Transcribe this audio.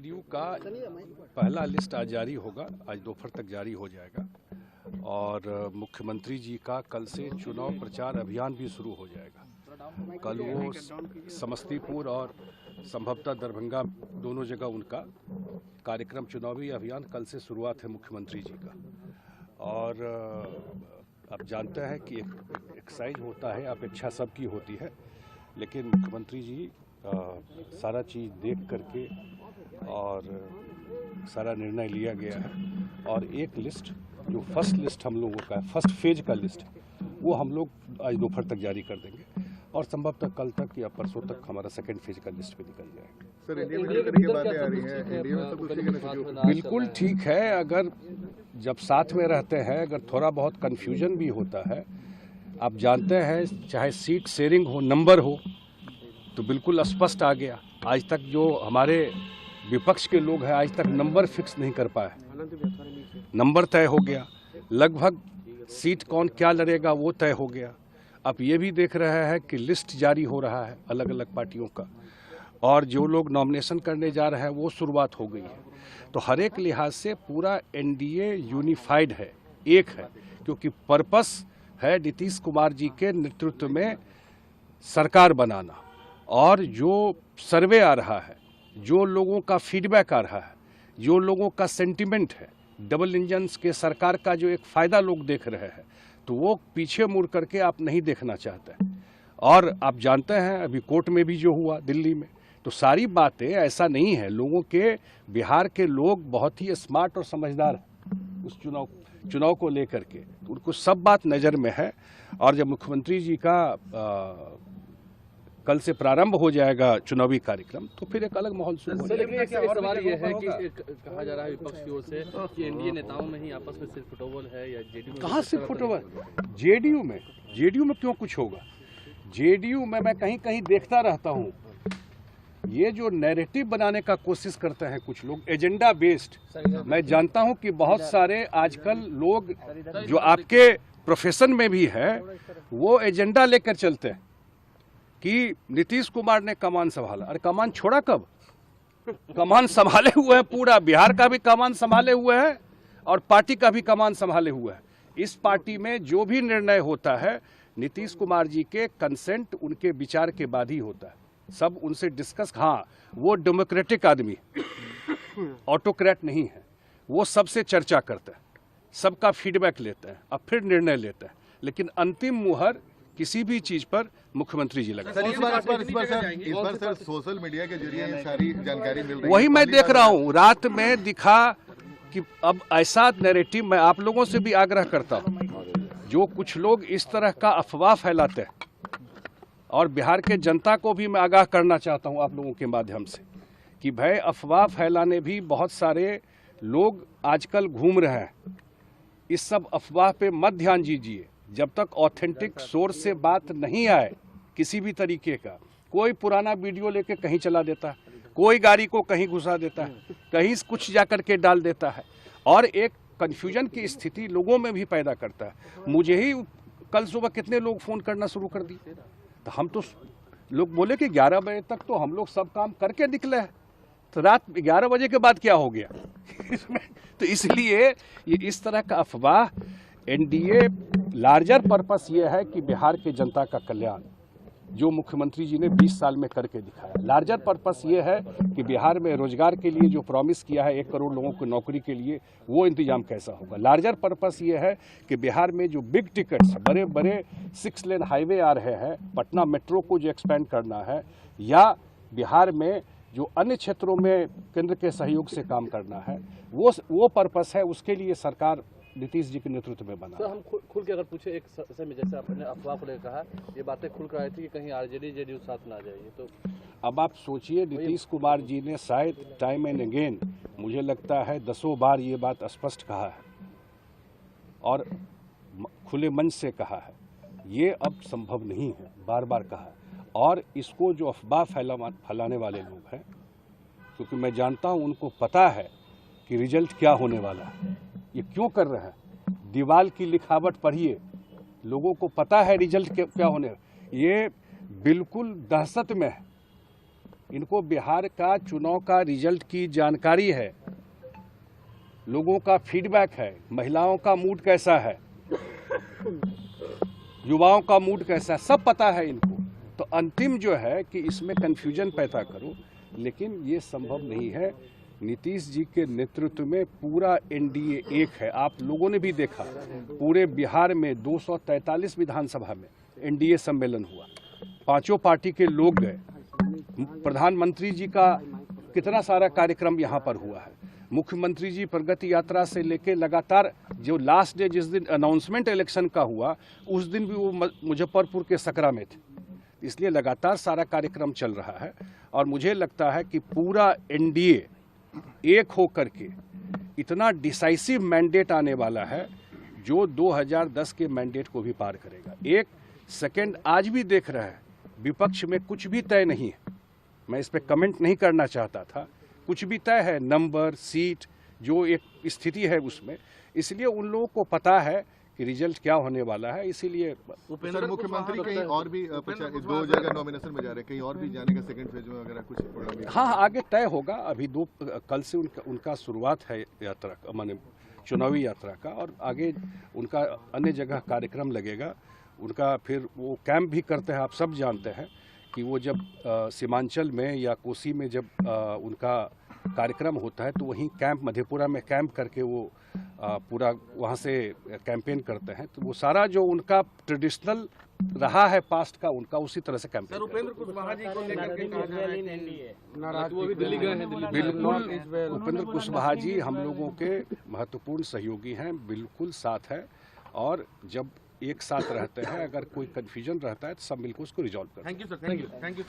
JDU का पहला list आज जारी होगा, आज दोपहर तक जारी हो जाएगा और मुख्यमंत्री जी का कल से चुनाव प्रचार अभियान भी शुरू हो जाएगा। कल वो समस्तीपुर और संभवतः दरभंगा दोनों जगह उनका कार्यक्रम, चुनावी अभियान कल से शुरुआत है मुख्यमंत्री जी का। और आप जानते हैं कि एक एक्सरसाइज होता है, अपेक्षा सबकी होती है, लेकिन मुख्यमंत्री जी सारा चीज़ देख करके और सारा निर्णय लिया गया है। और एक लिस्ट जो फर्स्ट लिस्ट हम लोगों का, फर्स्ट फेज का लिस्ट, वो हम लोग आज दोपहर तक जारी कर देंगे और संभवतः कल तक या परसों तक हमारा सेकंड फेज का लिस्ट भी निकल जाएगा। सर, इंडिया में करके बातें आ रही हैं, इंडिया में सब कुछ बिल्कुल ठीक है। अगर जब साथ में रहते हैं, अगर थोड़ा बहुत कन्फ्यूजन भी होता है, आप जानते हैं चाहे सीट शेयरिंग हो, नंबर हो, तो बिल्कुल स्पष्ट आ गया। आज तक जो हमारे विपक्ष के लोग हैं, आज तक नंबर फिक्स नहीं कर पाए, नंबर तय हो गया, लगभग सीट कौन क्या लड़ेगा वो तय हो गया। अब ये भी देख रहे हैं कि लिस्ट जारी हो रहा है अलग अलग पार्टियों का, और जो लोग नॉमिनेशन करने जा रहे हैं वो शुरुआत हो गई है। तो हर एक लिहाज से पूरा एनडीए यूनिफाइड है, एक है, क्योंकि पर्पस है नीतीश कुमार जी के नेतृत्व में सरकार बनाना। और जो सर्वे आ रहा है, जो लोगों का फीडबैक आ रहा है, जो लोगों का सेंटिमेंट है, डबल इंजन के सरकार का जो एक फ़ायदा लोग देख रहे हैं, तो वो पीछे मुड़ करके आप नहीं देखना चाहते। और आप जानते हैं अभी कोर्ट में भी जो हुआ दिल्ली में, तो सारी बातें ऐसा नहीं है। लोगों के, बिहार के लोग बहुत ही स्मार्ट और समझदार हैं उस चुनाव को लेकर के, तो उनको सब बात नज़र में है। और जब मुख्यमंत्री जी का कल से प्रारंभ हो जाएगा चुनावी कार्यक्रम, तो फिर एक अलग माहौल शुरू हो जाएगा। लेकिन एक सवाल ये है कि कहा जा रहा है विपक्ष की ओर से कि एनडीए नेताओं में ही आपस में सिर्फ फुटबॉल है, या जेडीयू में कहाँ सिर्फ फुटबॉल? जेडीयू में क्यों कुछ होगा? जेडीयू में मैं कहीं कहीं देखता रहता हूँ, ये जो नैरेटिव बनाने का कोशिश करते हैं कुछ लोग, एजेंडा बेस्ड। मैं जानता हूँ कि बहुत सारे आजकल लोग जो आपके प्रोफेशन में भी है, वो एजेंडा लेकर चलते हैं कि नीतीश कुमार ने कमान संभाला। अरे कमान छोड़ा कब? कमान संभाले हुए हैं, पूरा बिहार का भी कमान संभाले हुए हैं और पार्टी का भी कमान संभाले हुए हैं। इस पार्टी में जो भी निर्णय होता है नीतीश कुमार जी के कंसेंट, उनके विचार के बाद ही होता है। सब उनसे डिस्कस। हाँ, वो डेमोक्रेटिक आदमी, ऑटोक्रेट नहीं है। वो सबसे चर्चा करते हैं, सबका फीडबैक लेते हैं, अब फिर निर्णय लेते हैं, लेकिन अंतिम मुहर किसी भी चीज पर मुख्यमंत्री जी लगा। सर, इस बार सर सोशल मीडिया के जरिए ये सारी जानकारी मिल रही है। वही मैं देख रहा हूँ, रात में दिखा कि अब ऐसा नैरेटिव, मैं आप लोगों से भी आग्रह करता हूँ, जो कुछ लोग इस तरह का अफवाह फैलाते हैं, और बिहार के जनता को भी मैं आगाह करना चाहता हूँ आप लोगों के माध्यम से, कि भाई अफवाह फैलाने भी बहुत सारे लोग आजकल घूम रहे हैं। इस सब अफवाह पे मत ध्यान दीजिए। जब तक ऑथेंटिक सोर्स से बात नहीं आए किसी भी तरीके का, कोई पुराना वीडियो लेके कहीं चला देता है, कोई गाड़ी को कहीं घुसा देता है, कहीं कुछ जाकर के डाल देता है, और एक कन्फ्यूजन की स्थिति लोगों में भी पैदा करता है। मुझे ही कल सुबह कितने लोग फ़ोन करना शुरू कर दिए, तो हम तो लोग बोले कि 11 बजे तक तो हम लोग सब काम करके निकले हैं, तो रात 11 बजे के बाद क्या हो गया? तो इसलिए ये इस तरह का अफवाह, एनडीए लार्जर पर्पस ये है कि बिहार के जनता का कल्याण, जो मुख्यमंत्री जी ने 20 साल में करके दिखाया। लार्जर पर्पस ये है कि बिहार में रोजगार के लिए जो प्रॉमिस किया है 1 करोड़ लोगों को नौकरी के लिए, वो इंतजाम कैसा होगा। लार्जर पर्पस ये है कि बिहार में जो बिग टिकट्स, बड़े बड़े 6 लेन हाईवे आ रहे हैं, पटना मेट्रो को जो एक्सपेंड करना है, या बिहार में जो अन्य क्षेत्रों में केंद्र के सहयोग से काम करना है, वो पर्पस है। उसके लिए सरकार नीतीश जी के नेतृत्व में बना। सर, हम खुल के अगर पूछे, एक समय जैसे आपने अफवाह को लेकर कहा, ये बातें खुल कर आई थी कि कहीं आरजेडी जेडीयू साथ ना आ जाएगी, तो अब आप सोचिए, नीतीश कुमार जी ने शायद टाइम एंड अगेन, मुझे लगता है 10 बार ये बात स्पष्ट कहा है और खुले मन से कहा है, ये अब संभव नहीं है, बार बार कहा है। और इसको जो अफवाह फैलाने वाले लोग हैं, क्योंकि मैं जानता हूँ उनको पता है कि रिजल्ट क्या होने वाला है, ये क्यों कर रहे हैं। दीवार की लिखावट पढ़िए, लोगों को पता है रिजल्ट क्या होने। ये बिल्कुल दहशत में है, इनको बिहार का चुनाव का रिजल्ट की जानकारी है, लोगों का फीडबैक है, महिलाओं का मूड कैसा है, युवाओं का मूड कैसा है, सब पता है इनको। तो अंतिम जो है कि इसमें कन्फ्यूजन पैदा करो, लेकिन ये संभव नहीं है। नीतीश जी के नेतृत्व में पूरा एनडीए एक है। आप लोगों ने भी देखा, पूरे बिहार में 243 विधानसभा में एनडीए सम्मेलन हुआ, पांचों पार्टी के लोग गए। प्रधानमंत्री जी का कितना सारा कार्यक्रम यहाँ पर हुआ है। मुख्यमंत्री जी प्रगति यात्रा से लेके लगातार, जो लास्ट डे जिस दिन अनाउंसमेंट इलेक्शन का हुआ उस दिन भी वो मुजफ्फरपुर के सकरा में थे। इसलिए लगातार सारा कार्यक्रम चल रहा है और मुझे लगता है कि पूरा एनडीए एक होकर के इतना डिसाइसिव मैंडेट आने वाला है जो 2010 के मैंडेट को भी पार करेगा। एक सेकंड आज भी देख रहा है, विपक्ष में कुछ भी तय नहीं है। मैं इस पे कमेंट नहीं करना चाहता था, कुछ भी तय है, नंबर, सीट, जो एक स्थिति है उसमें। इसलिए उन लोगों को पता है कि रिजल्ट क्या होने वाला है। इसीलिए सर मुख्यमंत्री कहीं और भी 2 जगह नॉमिनेशन में जा रहे हैं, कहीं और भी जाने का सेकंड फेज में अगर कुछ प्रोग्राम भी? हाँ, आगे तय होगा। अभी कल से उनका शुरुआत है यात्रा, माने चुनावी यात्रा का, और आगे उनका अन्य जगह कार्यक्रम लगेगा। उनका फिर वो कैंप भी करते हैं। आप सब जानते हैं कि वो जब सीमांचल में या कोसी में जब उनका कार्यक्रम होता है तो वहीं कैंप, मधेपुरा में कैंप करके वो पूरा वहाँ से कैंपेन करते हैं। तो वो सारा जो उनका ट्रेडिशनल रहा है पास्ट का, उनका उसी तरह से कैंपेन। उपेंद्र कुशवाहा जी को लेकर के कहा जा रहा है कि वो भी दिल्ली गए हैं। बिल्कुल, उपेंद्र कुशवाहा जी हम लोगों के महत्वपूर्ण सहयोगी हैं, बिल्कुल साथ है। और जब एक साथ रहते हैं, अगर कोई कन्फ्यूजन रहता है तो सब मिलकर उसको रिजॉल्व करते हैं। Thank you sir, thank you.